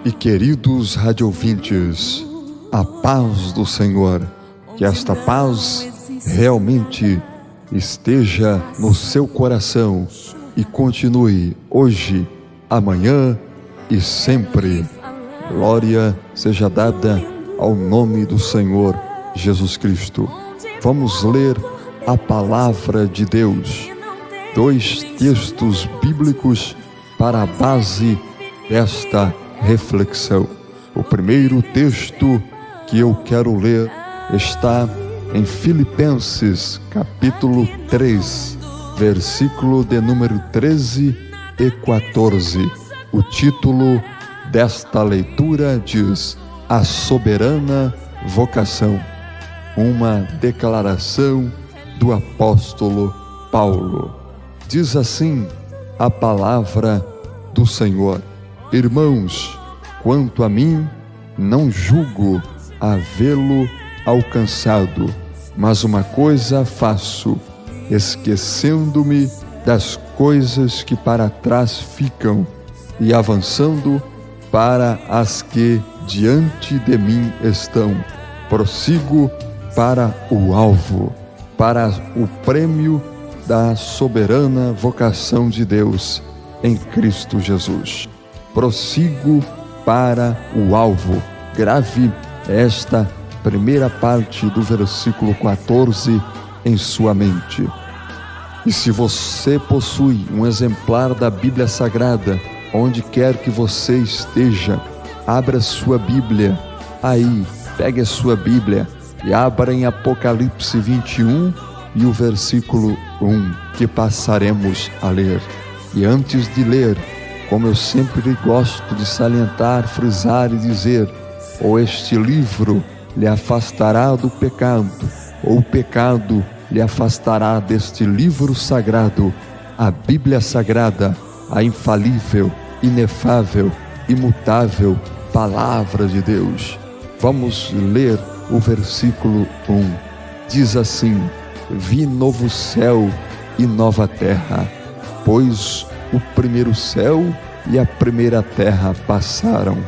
e queridos radiovintes, a paz do Senhor, que esta paz realmente esteja no seu coração e continue hoje, amanhã e sempre. Glória seja dada ao nome do Senhor Jesus Cristo. Vamos ler a palavra de Deus. 2 textos bíblicos para a base desta reflexão. O primeiro texto que eu quero ler está em Filipenses, capítulo 3, versículo de número 13 e 14. O título desta leitura diz: A soberana vocação. Uma declaração do apóstolo Paulo. Diz assim a palavra do Senhor: Irmãos, quanto a mim, não julgo havê-lo alcançado, mas uma coisa faço, esquecendo-me das coisas que para trás ficam e avançando para as que diante de mim estão. Prossigo para o alvo, para o prêmio da soberana vocação de Deus em Cristo Jesus. Prossigo para o alvo. Grave esta primeira parte do versículo 14 em sua mente. E se você possui um exemplar da Bíblia Sagrada, onde quer que você esteja, abra sua Bíblia aí, pegue a sua Bíblia e abra em Apocalipse 21 e o versículo 1, que passaremos a ler. E antes de ler, como eu sempre gosto de salientar, frisar e dizer, ou este livro lhe afastará do pecado, ou o pecado lhe afastará deste livro sagrado, a Bíblia Sagrada, a infalível, inefável, imutável Palavra de Deus. Vamos ler o versículo 1. Diz assim: Vi novo céu e nova terra, pois o primeiro céu e a primeira terra passaram,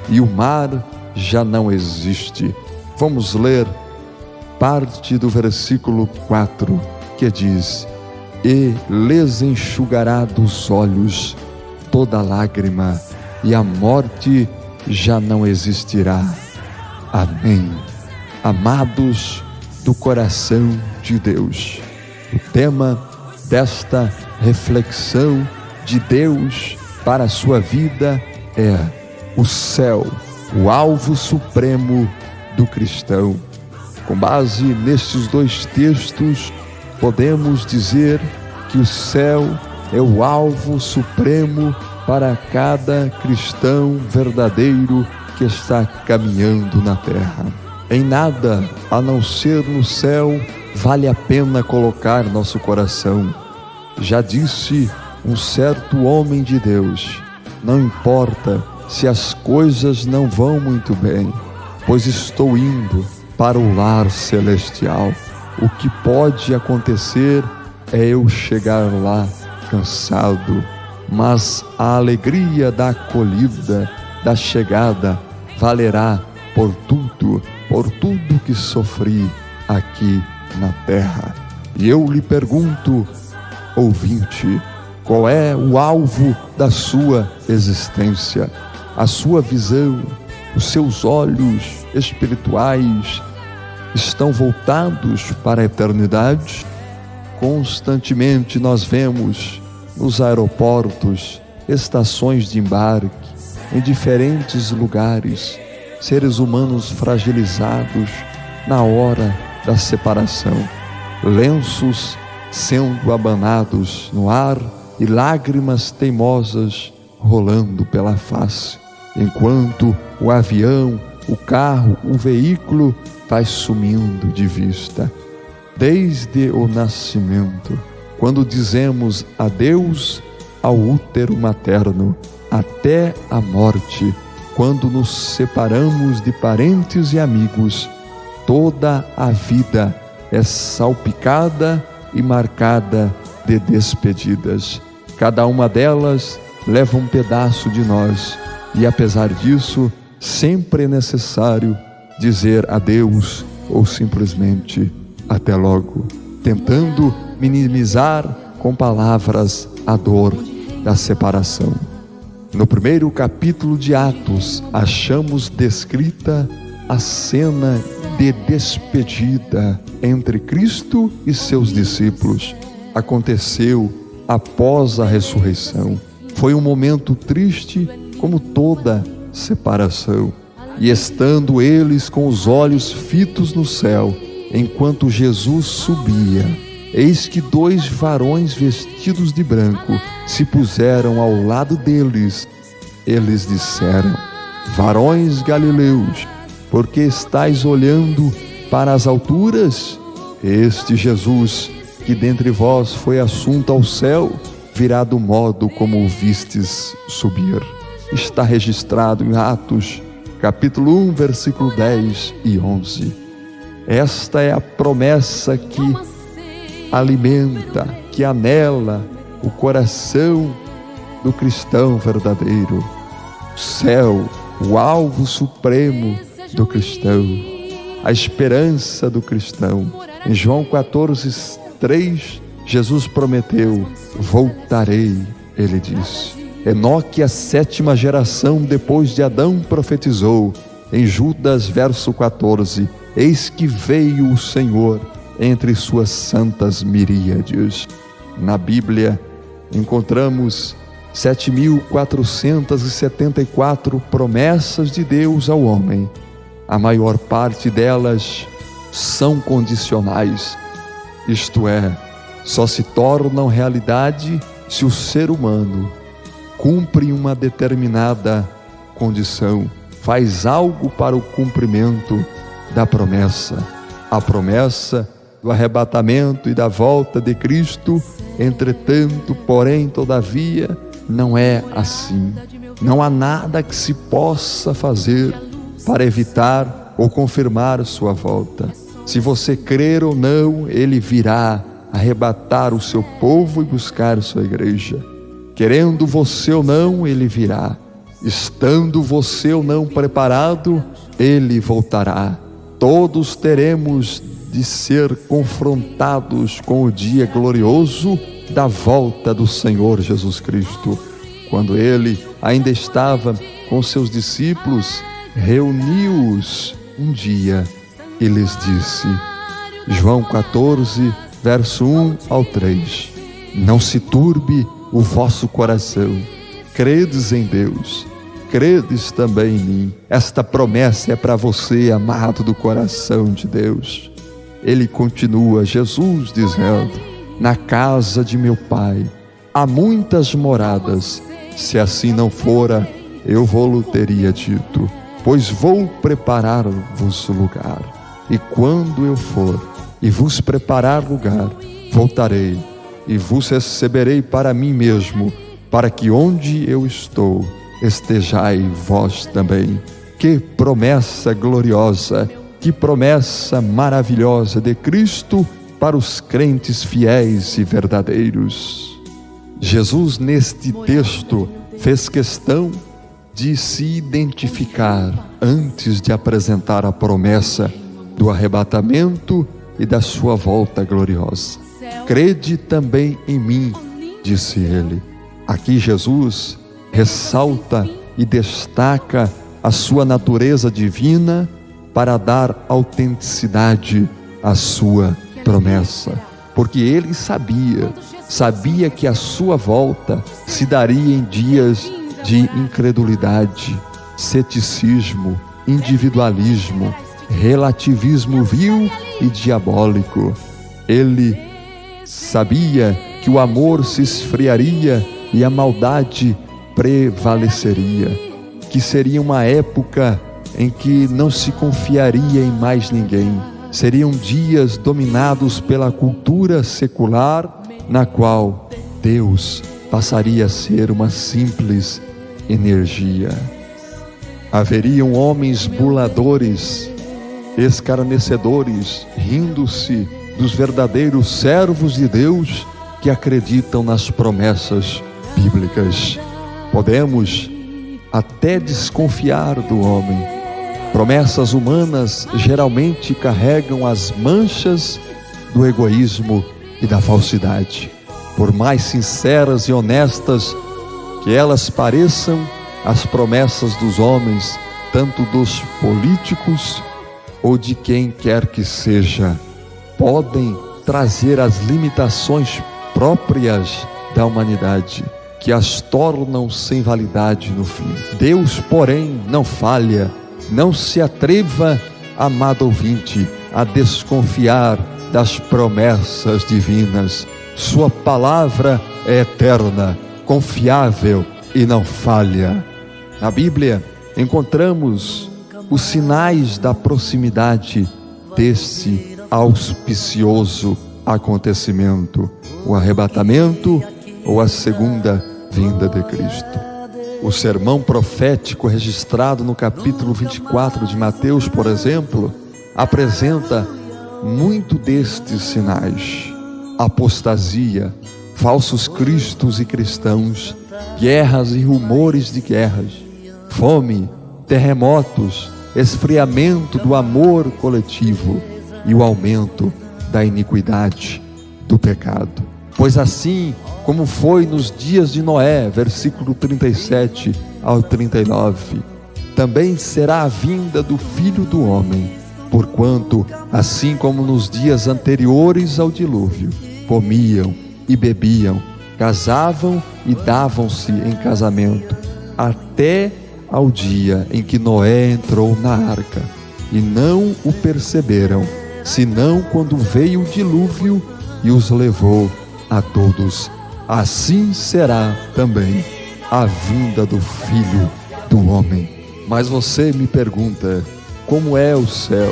e o mar já não existe. Vamos ler parte do versículo 4, que diz: E lhes enxugará dos olhos toda lágrima, e a morte já não existirá. Amém. Amados do coração de Deus, o tema desta reflexão de Deus para a sua vida é o céu, o alvo supremo do cristão. Com base nestes 2 textos, podemos dizer que o céu é o alvo supremo para cada cristão verdadeiro que está caminhando na terra. Em nada, a não ser no céu, vale a pena colocar nosso coração. Já disse um certo homem de Deus: não importa se as coisas não vão muito bem, pois estou indo para o lar celestial. O que pode acontecer é eu chegar lá cansado, mas a alegria da acolhida, da chegada, valerá por tudo que sofri aqui na terra. E eu lhe pergunto, ouvinte, qual é o alvo da sua existência? A sua visão, os seus olhos espirituais estão voltados para a eternidade? Constantemente nós vemos nos aeroportos, estações de embarque, em diferentes lugares, seres humanos fragilizados na hora da separação, lenços sendo abanados no ar e lágrimas teimosas rolando pela face, enquanto o avião, o carro, o veículo vai sumindo de vista. Desde o nascimento, quando dizemos adeus ao útero materno, até a morte, quando nos separamos de parentes e amigos, toda a vida é salpicada e marcada de despedidas. Cada uma delas leva um pedaço de nós E apesar disso, sempre é necessário dizer adeus ou simplesmente até logo, tentando minimizar com palavras a dor da separação. No primeiro capítulo de Atos, achamos descrita a cena de despedida entre Cristo e seus discípulos. Aconteceu após a ressurreição. Foi um momento triste, como toda separação. E estando eles com os olhos fitos no céu, enquanto Jesus subia, eis que 2 varões vestidos de branco se puseram ao lado deles. Eles disseram: varões galileus, por que estáis olhando para as alturas? Este Jesus, que dentre vós foi assunto ao céu, virá do modo como o vistes subir. Está registrado em Atos, capítulo 1, versículo 10 e 11. Esta é a promessa que alimenta, que anela o coração do cristão verdadeiro. O céu, o alvo supremo do cristão, a esperança do cristão. Em João 14:3, Jesus prometeu: voltarei, ele disse. Enoque, a 7ª geração depois de Adão, profetizou em Judas, verso 14: eis que veio o Senhor entre suas santas miríades. Na Bíblia encontramos 7.474 promessas de Deus ao homem. A maior parte delas são condicionais, isto é, só se tornam realidade se o ser humano cumpre uma determinada condição, faz algo para o cumprimento da promessa. A promessa do arrebatamento e da volta de Cristo, entretanto, porém, todavia, não é assim. Não há nada que se possa fazer para evitar ou confirmar sua volta. Se você crer ou não, Ele virá arrebatar o seu povo e buscar sua igreja. Querendo você ou não, Ele virá. Estando você ou não preparado, Ele voltará. Todos teremos de ser confrontados com o dia glorioso da volta do Senhor Jesus Cristo. Quando Ele ainda estava com seus discípulos, reuniu-os um dia e lhes disse, João 14, verso 1 ao 3, não se turbe o vosso coração, credes em Deus, credes também em mim. Esta promessa é para você, amado do coração de Deus. Ele continua, Jesus dizendo, na casa de meu Pai há muitas moradas, se assim não fora, eu vou-lo teria dito, pois vou preparar-vos lugar. E quando eu for e vos preparar lugar, voltarei e vos receberei para mim mesmo, para que onde eu estou, estejai vós também. Que promessa gloriosa, que promessa maravilhosa de Cristo para os crentes fiéis e verdadeiros. Jesus, neste texto, fez questão de se identificar antes de apresentar a promessa do arrebatamento e da sua volta gloriosa. Crede também em mim, disse ele. Aqui Jesus ressalta e destaca a sua natureza divina para dar autenticidade à sua promessa, porque ele sabia que a sua volta se daria em dias de incredulidade, ceticismo, individualismo, relativismo vil e diabólico. Ele sabia que o amor se esfriaria e a maldade prevaleceria, que seria uma época em que não se confiaria em mais ninguém. Seriam dias dominados pela cultura secular, na qual Deus passaria a ser uma simples energia. Haveriam homens buladores, escarnecedores, rindo-se dos verdadeiros servos de Deus que acreditam nas promessas bíblicas. Podemos até desconfiar do homem. Promessas humanas geralmente carregam as manchas do egoísmo e da falsidade. Por mais sinceras e honestas que elas pareçam, as promessas dos homens, tanto dos políticos ou de quem quer que seja, podem trazer as limitações próprias da humanidade, que as tornam sem validade no fim. Deus, porém, não falha. Não se atreva, amado ouvinte, a desconfiar das promessas divinas. Sua palavra é eterna, confiável e não falha. Na Bíblia encontramos os sinais da proximidade desse auspicioso acontecimento, o arrebatamento ou a segunda vinda de Cristo. O sermão profético registrado no capítulo 24 de Mateus, por exemplo, apresenta muito destes sinais: apostasia, falsos cristos e cristãos, guerras e rumores de guerras, fome, terremotos, esfriamento do amor coletivo e o aumento da iniquidade, do pecado. Pois assim como foi nos dias de Noé, versículo 37 ao 39, também será a vinda do Filho do Homem, porquanto, assim como nos dias anteriores ao dilúvio, comiam e bebiam, casavam e davam-se em casamento, até ao dia em que Noé entrou na arca, e não o perceberam, senão quando veio o dilúvio e os levou a todos. Assim será também a vinda do Filho do Homem. Mas você me pergunta, como é o céu?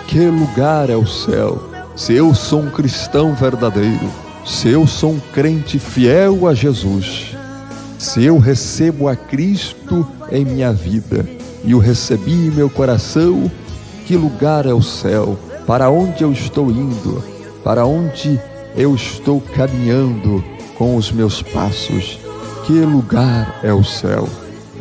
Que lugar é o céu? Se eu sou um cristão verdadeiro, se eu sou um crente fiel a Jesus, se eu recebo a Cristo em minha vida e o recebi em meu coração, que lugar é o céu? Para onde eu estou indo? Para onde eu estou caminhando com os meus passos? Que lugar é o céu?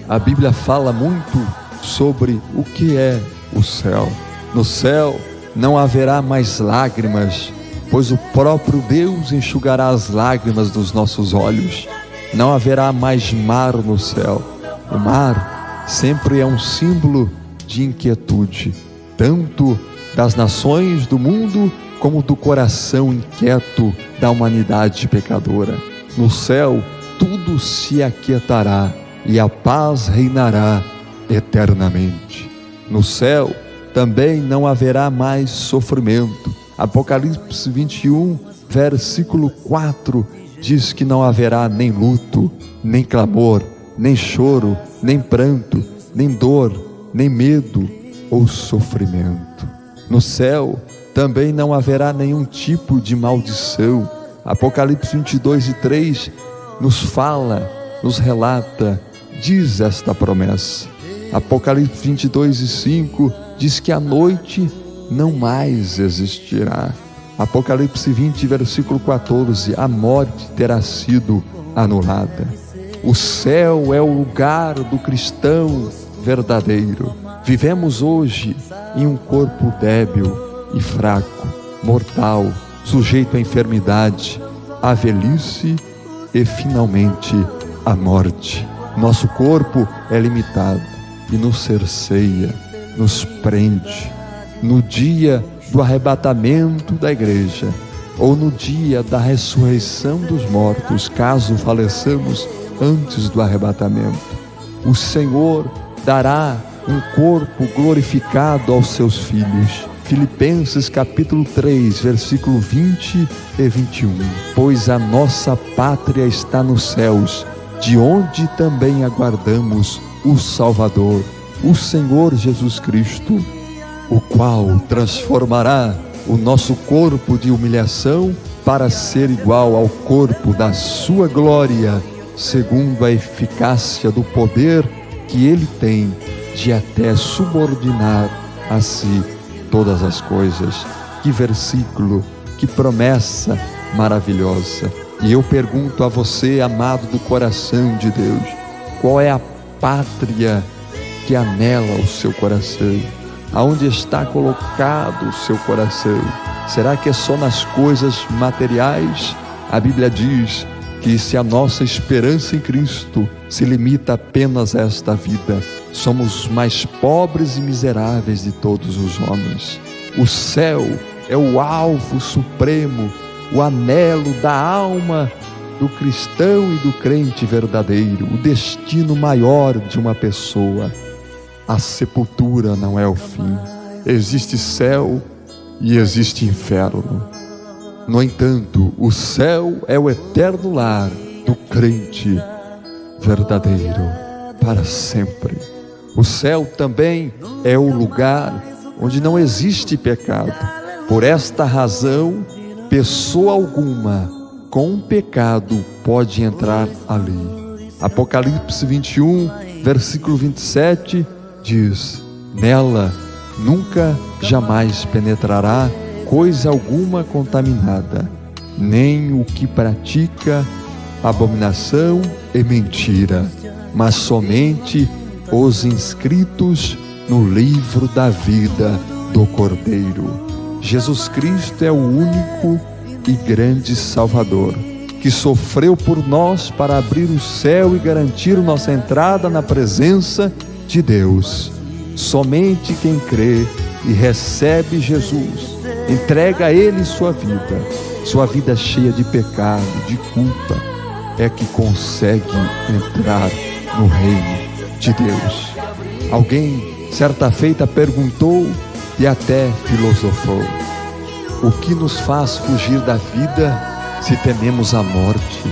A Bíblia fala muito sobre o que é o céu. No céu não haverá mais lágrimas, pois o próprio Deus enxugará as lágrimas dos nossos olhos. Não haverá mais mar no céu. O mar sempre é um símbolo de inquietude, tanto das nações do mundo como do coração inquieto da humanidade pecadora. No céu, tudo se aquietará e a paz reinará eternamente. No céu, também não haverá mais sofrimento. Apocalipse 21, versículo 4, diz que não haverá nem luto, nem clamor, nem choro, nem pranto, nem dor, nem medo ou sofrimento. No céu, também não haverá nenhum tipo de maldição. Apocalipse 22 e 3 nos fala, nos relata, diz esta promessa. Apocalipse 22 e 5 diz que a noite não mais existirá. Apocalipse 20, versículo 14, a morte terá sido anulada. O céu é o lugar do cristão verdadeiro. Vivemos hoje em um corpo débil e fraco, mortal, sujeito à enfermidade, à velhice e finalmente à morte. Nosso corpo é limitado e nos cerceia, nos prende. No dia do arrebatamento da igreja ou no dia da ressurreição dos mortos, caso faleçamos antes do arrebatamento, o Senhor dará um corpo glorificado aos seus filhos. Filipenses capítulo 3, versículo 20 e 21. Pois a nossa pátria está nos céus, de onde também aguardamos o Salvador, o Senhor Jesus Cristo, o qual transformará o nosso corpo de humilhação para ser igual ao corpo da sua glória, segundo a eficácia do poder que ele tem de até subordinar a si todas as coisas. Que versículo, que promessa maravilhosa. E eu pergunto a você, amado do coração de Deus, qual é a pátria que anela o seu coração? Aonde está colocado o seu coração? Será que é só nas coisas materiais? A Bíblia diz que se a nossa esperança em Cristo se limita apenas a esta vida, somos os mais pobres e miseráveis de todos os homens. O céu é o alvo supremo, o anelo da alma do cristão e do crente verdadeiro, o destino maior de uma pessoa. A sepultura não é o fim. Existe céu e existe inferno. No entanto, o céu é o eterno lar do crente verdadeiro para sempre. O céu também é o lugar onde não existe pecado. Por esta razão, pessoa alguma com pecado pode entrar ali. Apocalipse 21, versículo 27 diz: nela nunca jamais penetrará coisa alguma contaminada, nem o que pratica abominação e mentira, mas somente os inscritos no livro da vida do Cordeiro. Jesus Cristo é o único e grande Salvador, que sofreu por nós para abrir o céu e garantir nossa entrada na presença de Deus. Somente quem crê e recebe Jesus, entrega a Ele sua vida cheia de pecado, de culpa, é que consegue entrar no reino de Deus. Alguém, certa feita, perguntou e até filosofou: o que nos faz fugir da vida se tememos a morte?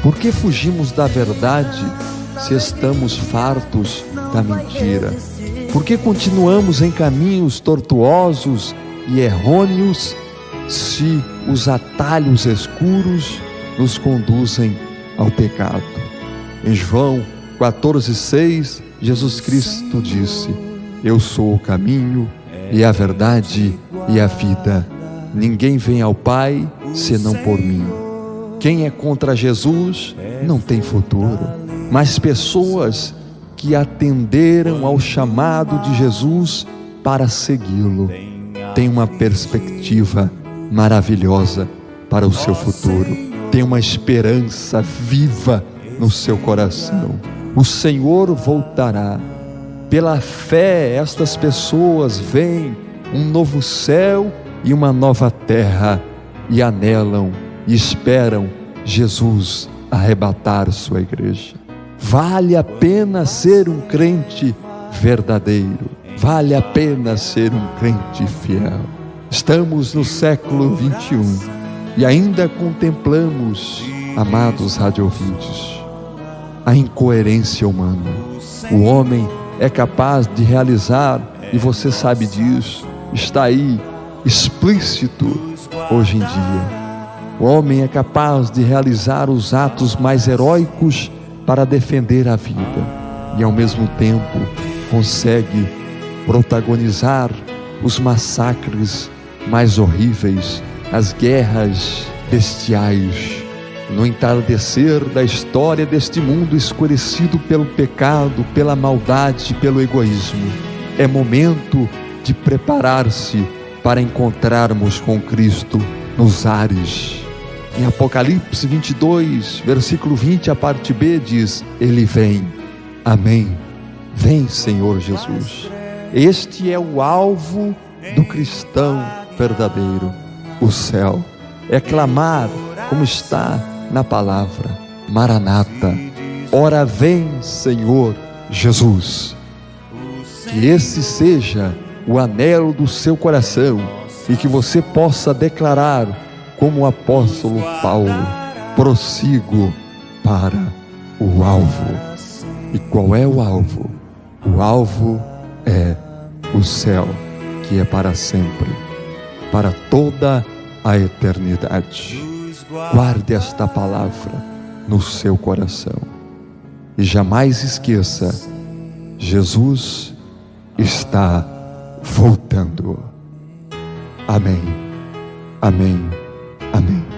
Por que fugimos da verdade se estamos fartos da mentira? Por que continuamos em caminhos tortuosos e errôneos se os atalhos escuros nos conduzem ao pecado? Em João 14,6, Jesus Cristo disse: eu sou o caminho e a verdade e a vida. Ninguém vem ao Pai senão por mim. Quem é contra Jesus não tem futuro, mas pessoas que atenderam ao chamado de Jesus para segui-lo têm uma perspectiva maravilhosa para o seu futuro, tem uma esperança viva no seu coração. O Senhor voltará. Pela fé, estas pessoas veem um novo céu e uma nova terra e anelam e esperam Jesus arrebatar sua igreja. Vale a pena ser um crente verdadeiro, vale a pena ser um crente fiel. Estamos no século 21 e ainda contemplamos, amados radioouvintes, a incoerência humana. O homem é capaz de realizar, e você sabe disso, está aí explícito hoje em dia. O homem é capaz de realizar os atos mais heróicos para defender a vida e ao mesmo tempo consegue protagonizar os massacres mais horríveis, as guerras bestiais. No entardecer da história deste mundo escurecido pelo pecado, pela maldade, pelo egoísmo, é momento de preparar-se para encontrarmos com Cristo nos ares. Em Apocalipse 22, versículo 20, a parte B diz: Ele vem. Amém. Vem, Senhor Jesus. Este é o alvo do cristão verdadeiro, o céu. É clamar, como está na palavra: Maranata, ora vem, Senhor Jesus. Que esse seja o anelo do seu coração e que você possa declarar, como o apóstolo Paulo: prossigo para o alvo. E qual é o alvo? O alvo é o céu, que é para sempre, para toda a eternidade. Guarde esta palavra no seu coração e jamais esqueça: Jesus está voltando. Amém, amém, amém.